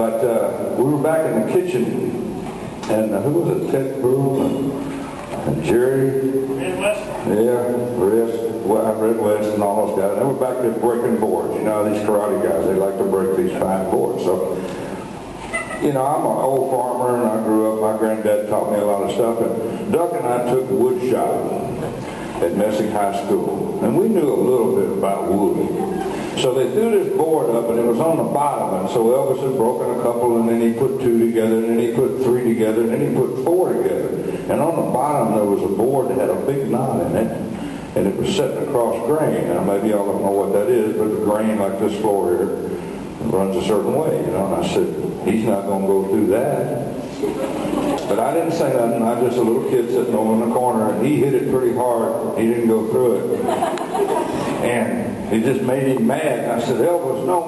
But we were back in the kitchen, and who was it? Ted Broom and Jerry? Red West. Yeah, Red West and all those guys. They were back there breaking boards. You know, these karate guys, they like to break these fine boards. So, you know, I'm an old farmer, and I grew up, my granddad taught me a lot of stuff, and Duck and I took wood shop at Messing High School, and we knew a little bit about wood. So they threw this board up, and it was on the bottom, and so Elvis had broken a couple, and then he put 2 together, and then he put 3 together, and then he put 4 together. And on the bottom there was a board that had a big knot in it, and it was set across grain. Now maybe y'all don't know what that is, but the grain like this floor here runs a certain way, you know. And I said, he's not going to go through that. But I didn't say nothing. I was just a little kid sitting over in the corner, and he hit it pretty hard. He didn't go through it. And it just made him mad. And I said, Elvis, no.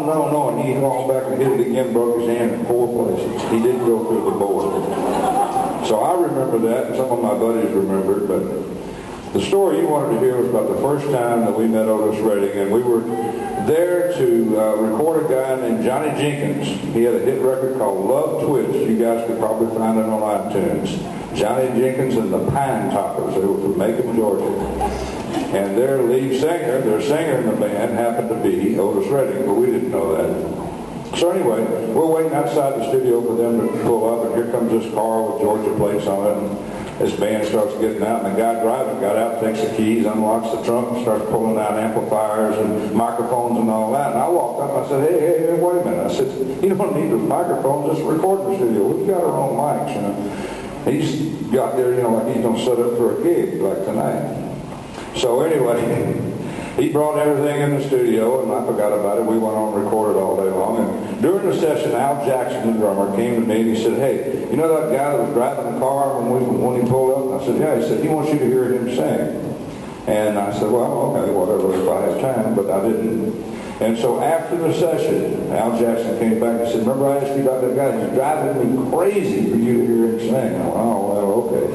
And he hauled back and hit it again, broke his hand in 4 places. He didn't go through the board. So I remember that, and some of my buddies remembered, but the story you wanted to hear was about the first time that we met Otis Redding, and we were there to record a guy named Johnny Jenkins. He had a hit record called Love Twist. You guys could probably find it on iTunes. Johnny Jenkins and the Pine Toppers. They were from Macon, Georgia. And their lead singer, their singer in the band, happened to be Otis Redding, but we didn't know that. So anyway, we're waiting outside the studio for them to pull up, and here comes this car with Georgia plates on it, and this band starts getting out, and the guy driving got out, takes the keys, unlocks the trunk, and starts pulling out amplifiers and microphones and all that. And I walked up, and I said, hey, wait a minute. I said, you don't need the microphones, just record in the studio. We've got our own mics, you know. He's got there, you know, like he's going to set up for a gig like tonight. So anyway, he brought everything in the studio, and I forgot about it. We went on and recorded all day long. And during the session, Al Jackson, the drummer, came to me and he said, hey, you know that guy that was driving the car when he pulled up? I said, yeah. He said, he wants you to hear him sing. And I said, well, okay, whatever, if I have time, but I didn't. And so after the session, Al Jackson came back and said, remember I asked you about that guy? He's driving me crazy for you to hear him sing. I went, oh, well, okay.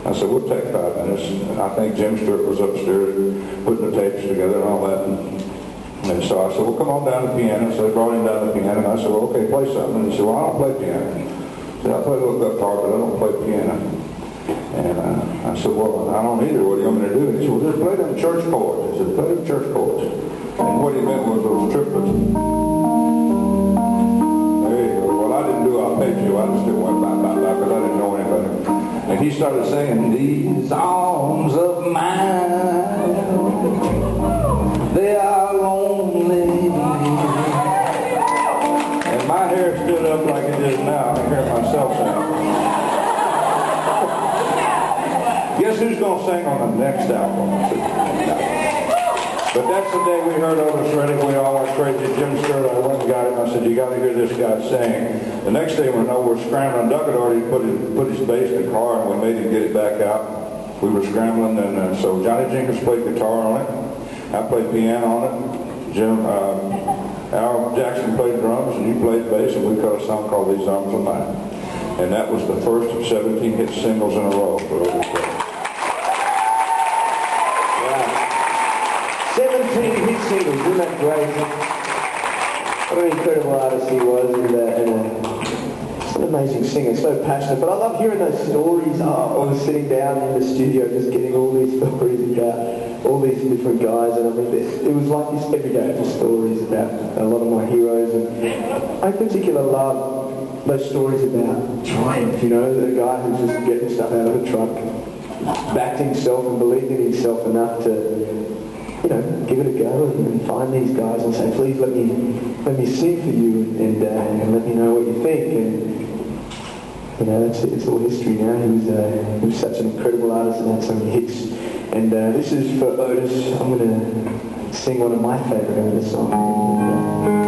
I said, we'll take 5 minutes. And I think Jim Stewart was upstairs putting the tapes together and all that. And so I said, well, come on down to the piano. So they brought him down to the piano. And I said, well, okay, play something. And he said, well, I don't play piano. I said, I play a little guitar, but I don't play piano. And I said, well, I don't either. What do you want me to do? And he said, well, just play them church chords. I said, play them church chords. And what he meant was those triplets. There you go. Well, I didn't do arpeggio. I just did one bye, because I didn't know any better. And he started singing, these arms of mine, they are lonely. And my hair stood up like it is now. I hear myself sing. Guess who's going to sing on the next album? But that's the day we heard Otis Redding. We all went crazy. Jim Stewart, I went and got him. I said, you got to hear this guy sing. The next day we know we're scrambling. Doug had already put his bass in the car, and we made him get it back out. We were scrambling, and so Johnny Jenkins played guitar on it. I played piano on it. Al Jackson played drums, and he played bass, and we cut a song called These Arms of Mine. And that was the first of 17 hit singles in a row for Otis Redding. 17 hit singles, isn't that great? What an incredible artist he was, and an amazing singer, so passionate. But I love hearing those stories. I was sitting down in the studio just getting all these stories about all these different guys, and I mean, it was like this every day, the stories about a lot of my heroes. And I particularly love those stories about triumph, you know, the guy who's just getting stuff out of a truck, backed himself and believed in himself enough to, you know, give it a go and find these guys and say, please let me sing for you and let me know what you think. And you know, it's all history now. He was such an incredible artist and had so many hits. And this is for Otis. I'm going to sing one of my favourite Otis songs.